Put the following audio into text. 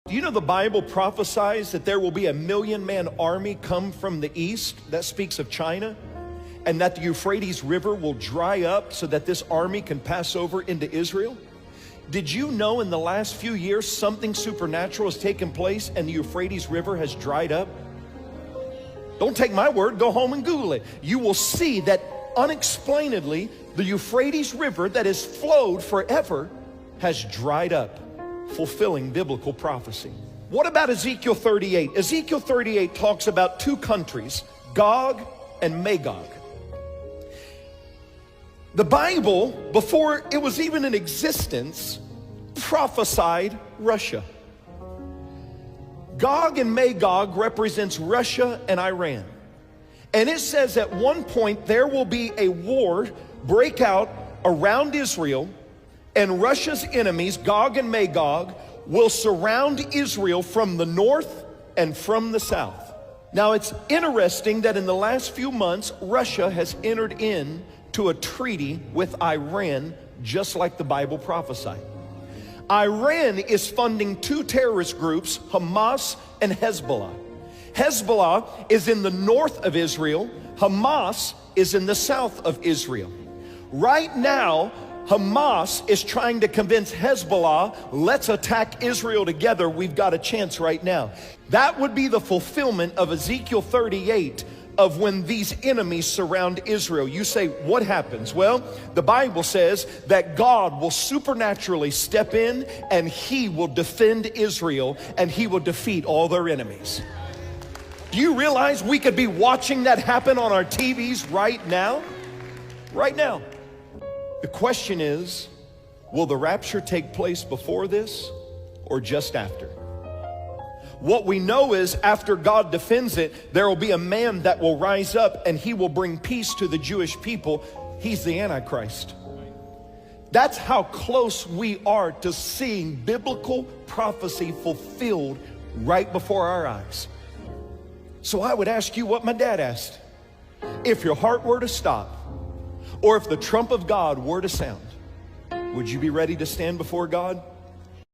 Do you know the Bible prophesies that there will be a 1,000,000-man army come from the east? That speaks of China. And that the Euphrates River will dry up so that this army can pass over into Israel? Did you know in the last few years something supernatural has taken place and the Euphrates River has dried up? Don't take my word, go home and Google it. You will see that unexplainedly the Euphrates River that has flowed forever has dried up, fulfilling biblical prophecy. What about Ezekiel 38? Ezekiel 38 talks about two countries, Gog and Magog. The Bible, before it was even in existence, prophesied Russia. Gog and Magog represents Russia and Iran. And it says at one point there will be a war break out around Israel, and Russia's enemies, Gog and Magog, will surround Israel from the north and from the south. Now it's interesting that in the last few months, Russia has entered into a treaty with Iran, just like the Bible prophesied. Iran is funding two terrorist groups, Hamas and Hezbollah. Hezbollah is in the north of Israel. Hamas is in the south of Israel. Right now, Hamas is trying to convince Hezbollah, let's attack Israel together. We've got a chance right now. That would be the fulfillment of Ezekiel 38 of when these enemies surround Israel. You say, what happens? Well, the Bible says that God will supernaturally step in and he will defend Israel and he will defeat all their enemies. Do you realize we could be watching that happen on our TVs right now? Right now. The question is, will the rapture take place before this or just after? What we know is after God defends it, there will be a man that will rise up and he will bring peace to the Jewish people. He's the Antichrist. That's how close we are to seeing biblical prophecy fulfilled right before our eyes. So I would ask you what my dad asked. If your heart were to stop, or if the trump of God were to sound, would you be ready to stand before God?